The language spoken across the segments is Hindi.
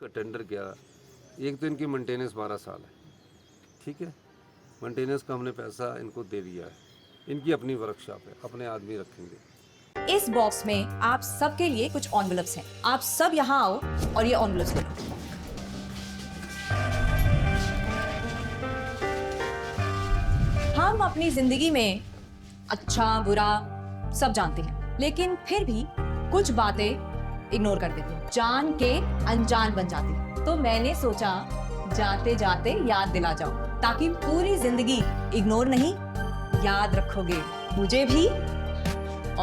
का टेंडर गया, एक तो इनकी मेंटेनेंस 12 साल है, ठीक है। मेंटेनेंस का हमने पैसा इनको दे दिया है, इनकी अपनी वर्कशॉप है, अपने आदमी रखेंगे। इस बॉक्स में आप सबके लिए कुछ एनवलप्स हैं। आप सब यहाँ आओ और ये एनवलप्स ले लो। हम अपनी जिंदगी में अच्छा बुरा सब जानते हैं, लेकिन फिर भी कुछ बातें इग्नोर कर देते हैं, जान के अनजान बन जाती हैं। तो मैंने सोचा जाते जाते याद दिला जाओ, ताकि पूरी जिंदगी इग्नोर नहीं, याद रखोगे मुझे भी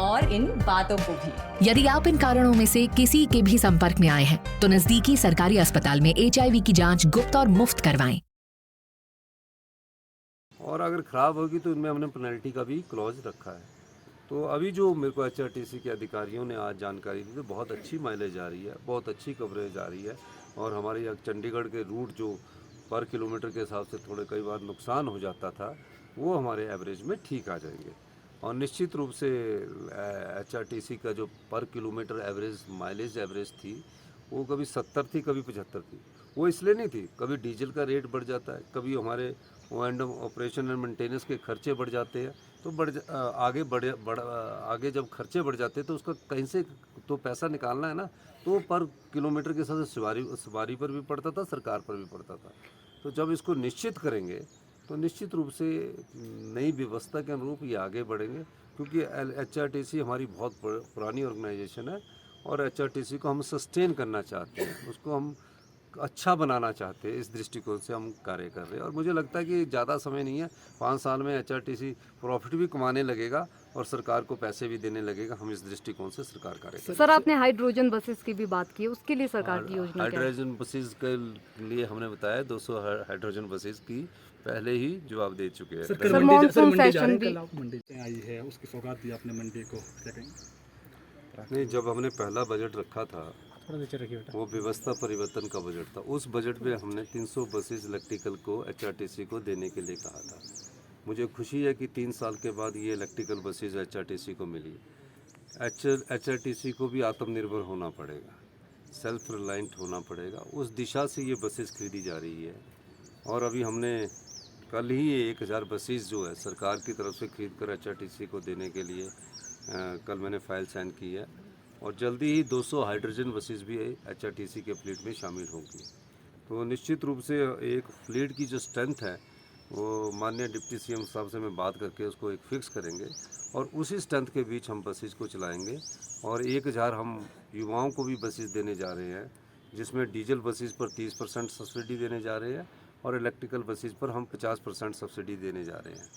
और इन बातों को भी। यदि आप इन कारणों में से किसी के भी संपर्क में आए हैं तो नजदीकी सरकारी अस्पताल में HIV की जांच गुप्त और मुफ्त करवाएं। और अगर ख़राब होगी तो इनमें हमने पेनल्टी का भी क्लॉज रखा है। तो अभी जो मेरे को HRTC के अधिकारियों ने आज जानकारी दी तो बहुत अच्छी माइलेज आ रही है, बहुत अच्छी कवरेज आ रही है। और हमारे यहाँ चंडीगढ़ के रूट जो पर किलोमीटर के हिसाब से थोड़े कई बार नुकसान हो जाता था, वो हमारे एवरेज में ठीक आ जाएंगे। और निश्चित रूप से HRTC का जो पर किलोमीटर एवरेज माइलेज एवरेज थी, वो कभी 70 थी, कभी 75 थी। वो इसलिए नहीं थी, कभी डीजल का रेट बढ़ जाता है, कभी हमारे एंड ऑपरेशन एंड मेंटेनेंस के खर्चे बढ़ जाते हैं। तो आगे जब खर्चे बढ़ जाते हैं तो उसका कहीं से तो पैसा निकालना है ना। तो पर किलोमीटर के हिसाब से सवारी पर भी पड़ता था, सरकार पर भी पड़ता था। तो जब इसको निश्चित करेंगे तो निश्चित रूप से नई व्यवस्था के अनुरूप ये आगे बढ़ेंगे, क्योंकि HRTC हमारी बहुत पुरानी ऑर्गेनाइजेशन है और HRTC को हम सस्टेन करना चाहते हैं, उसको हम अच्छा बनाना चाहते हैं। इस दृष्टिकोण से हम कार्य कर रहे हैं और मुझे लगता है कि ज़्यादा समय नहीं है, 5 साल में HRTC प्रॉफिट भी कमाने लगेगा और सरकार को पैसे भी देने लगेगा। हम इस दृष्टिकोण से सरकार कार्य कर रहे हैं। सर, आपने हाइड्रोजन बसेस की भी बात की, उसके लिए सरकार की योजना क्या है? हाइड्रोजन बसेस के लिए हमने बताया 200 हाइड्रोजन बसेस की पहले ही जवाब दे चुके हैं। सर, मॉनसून सेशन भी मंडी आई है, उसकी सौगात दी आपने मंडी को, क्या कहेंगे? नहीं, जब हमने पहला बजट रखा था वो व्यवस्था परिवर्तन का बजट था। उस बजट में हमने 300 बसेस इलेक्ट्रिकल को HRTC को देने के लिए कहा था। मुझे खुशी है कि 3 साल के बाद ये इलेक्ट्रिकल बसेस HRTC को मिली। HRTC को भी आत्मनिर्भर होना पड़ेगा, सेल्फ रिलायंट होना पड़ेगा। उस दिशा से ये बसेस खरीदी जा रही है। और अभी हमने कल ही 1000 बसेस जो है सरकार की तरफ से खरीद कर HRTC को देने के लिए कल मैंने फाइल साइन की है। और जल्दी ही 200 हाइड्रोजन बसेस भी HRTC के फ्लीट में शामिल होंगी। तो निश्चित रूप से एक फ्लीट की जो स्ट्रेंथ है वो माननीय डिप्टी CM साहब से मैं बात करके उसको एक फिक्स करेंगे और उसी स्ट्रेंथ के बीच हम बसेस को चलाएंगे। और 1000 हम युवाओं को भी बसेस देने जा रहे हैं, जिसमें डीजल बसेस पर 30% सब्सिडी देने जा रहे हैं और इलेक्ट्रिकल बसेस पर हम 50% सब्सिडी देने जा रहे हैं।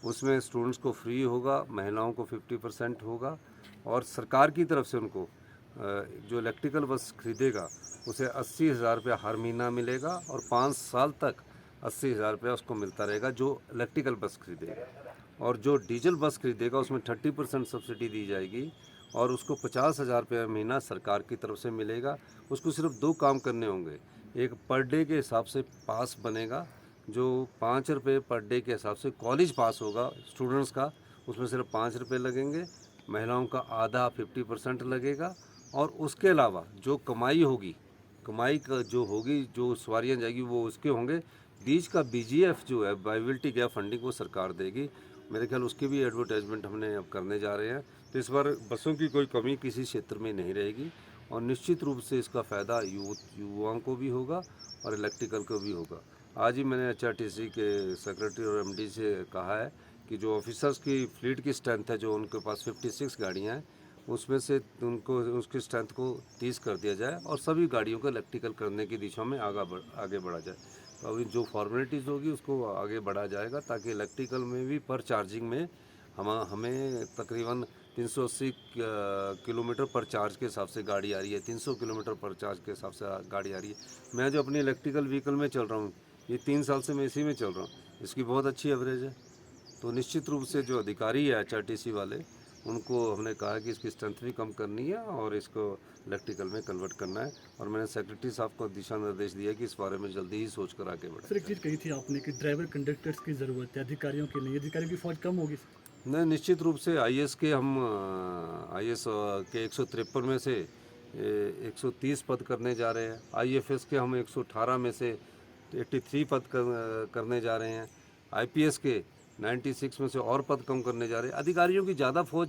उसमें स्टूडेंट्स को फ्री होगा, महिलाओं को 50% होगा और सरकार की तरफ से उनको जो इलेक्ट्रिकल बस खरीदेगा उसे 80,000 रुपया हर महीना मिलेगा और 5 साल तक 80,000 रुपया उसको मिलता रहेगा जो इलेक्ट्रिकल बस खरीदेगा। और जो डीजल बस खरीदेगा उसमें 30% सब्सिडी दी जाएगी और उसको 50,000 रुपया महीना सरकार की तरफ से मिलेगा। उसको सिर्फ 2 काम करने होंगे। एक पर डे के हिसाब से पास बनेगा, जो 5 रुपये पर डे के हिसाब से कॉलेज पास होगा स्टूडेंट्स का, उसमें सिर्फ 5 रुपये लगेंगे। महिलाओं का आधा 50% लगेगा। और उसके अलावा जो कमाई होगी, कमाई का जो होगी, जो सवारियाँ जाएगी वो उसके होंगे। बीच का BGF जो है, वायबिलिटी गैप फंडिंग, वो सरकार देगी। मेरे ख्याल उसकी भी एडवर्टाइजमेंट हमने अब करने जा रहे हैं। तो इस बार बसों की कोई कमी किसी क्षेत्र में नहीं रहेगी और निश्चित रूप से इसका फ़ायदा युवाओं को भी होगा और इलेक्ट्रिकल को भी होगा। आज ही मैंने HRTC के सेक्रेटरी और MD से कहा है कि जो ऑफिसर्स की फ्लीट की स्ट्रेंथ है, जो उनके पास 56 गाड़ियाँ हैं, उसमें से उनको उसकी स्ट्रेंथ को 30 कर दिया जाए और सभी गाड़ियों को इलेक्ट्रिकल करने की दिशा में आगे बढ़ा जाए। तो अभी जो फॉर्मेलिटीज़ होगी उसको आगे बढ़ा जाएगा, ताकि इलेक्ट्रिकल में भी पर चार्जिंग में हमें तकरीबन 380 किलोमीटर पर चार्ज के हिसाब से गाड़ी आ रही है, 300 किलोमीटर पर चार्ज के हिसाब से गाड़ी आ रही है। मैं जो अपनी इलेक्ट्रिकल व्हीकल में चल रहा हूँ, ये 3 साल से मैं इसी में चल रहा हूँ, इसकी बहुत अच्छी एवरेज है। तो निश्चित रूप से जो अधिकारी है HRTC वाले, उनको हमने कहा कि इसकी स्ट्रेंथ भी कम करनी है और इसको इलेक्ट्रिकल में कन्वर्ट करना है। और मैंने सेक्रेटरी साहब को दिशा निर्देश दिया कि इस बारे में जल्दी ही सोच कर आगे बढ़े। सर, एक चीज़ कही थी आपने कि ड्राइवर कंडक्टर्स की ज़रूरत है, अधिकारियों की नहीं। अधिकारियों की फ़ौज कम होगी? नहीं, निश्चित रूप से IS के 153 में से 130 पद करने जा रहे हैं। IFS के हम 118 में से 83 पद करने जा रहे हैं। IPS के 96 में से और पद कम करने जा रहे हैं। अधिकारियों की ज़्यादा फौज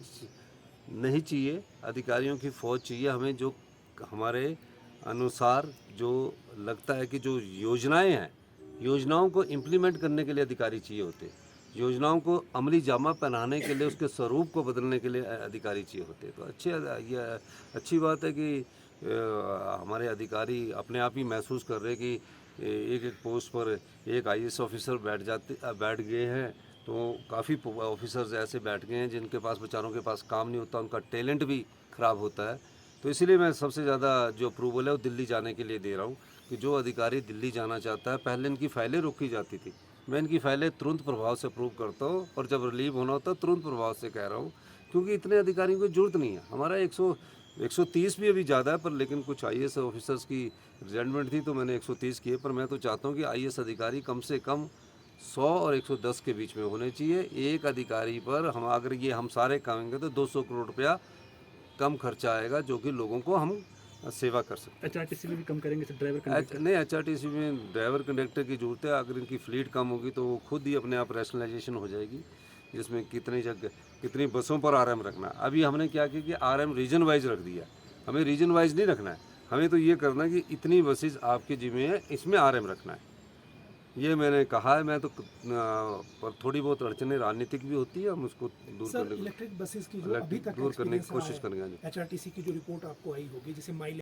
नहीं चाहिए, अधिकारियों की फ़ौज चाहिए हमें जो हमारे अनुसार जो लगता है कि जो योजनाएं हैं, योजनाओं को इम्प्लीमेंट करने के लिए अधिकारी चाहिए होते हैं। योजनाओं को अमली जामा पहनाने के लिए, उसके स्वरूप को बदलने के लिए अधिकारी चाहिए होते हैं। तो ये अच्छी बात है कि हमारे अधिकारी अपने आप ही महसूस कर रहे हैं कि एक एक पोस्ट पर एक IAS ऑफिसर बैठ गए हैं। तो काफ़ी ऑफिसर्स ऐसे बैठ गए हैं जिनके पास बेचारों के पास काम नहीं होता, उनका टैलेंट भी ख़राब होता है। तो इसीलिए मैं सबसे ज़्यादा जो अप्रूवल है वो दिल्ली जाने के लिए दे रहा हूँ कि जो अधिकारी दिल्ली जाना चाहता है, पहले इनकी फ़ाइलें रोकी जाती थी, मैं इनकी फ़ाइलें तुरंत प्रभाव से अप्रूव करता हूँ और जब रिलीव होना होता है तुरंत प्रभाव से कह रहा हूँ, क्योंकि इतने अधिकारियों की ज़रूरत नहीं है। हमारा 130 भी अभी ज़्यादा है, पर लेकिन कुछ IAS ऑफिसर्स की रिजाइनमेंट थी तो मैंने 130 किए। पर मैं तो चाहता हूँ कि IAS अधिकारी कम से कम 100 और 110 के बीच में होने चाहिए। एक अधिकारी पर हम अगर ये हम सारे करेंगे तो 200 करोड़ रुपया कम खर्चा आएगा, जो कि लोगों को हम सेवा कर सकते हैं। HRTC में भी कम करेंगे तो ड्राइवर कंडक्टर? नहीं, HRTC में ड्राइवर कंडक्टर की ज़रूरत है। अगर इनकी फ्लीट कम होगी तो वो खुद ही अपने आप रैशनलाइजेशन हो जाएगी, जिसमें कितनी बसों पर RM रखना है। अभी हमने क्या किया कि RM रीजन वाइज रख दिया। हमें रीजन वाइज नहीं रखना है, हमें तो ये करना है कि इतनी बसेज आपके जिम्मे है, इसमें RM रखना है। ये मैंने कहा है। मैं तो पर थोड़ी बहुत अड़चनें राजनीतिक भी होती है, हम उसको दूर सर करने इलेक्ट्रिक बसेस की जो अभी तक दूर करने की experience कोशिश रहा है, करेंगे। HRTC की जो रिपोर्ट आपको आई होगी, जिसे माइलेज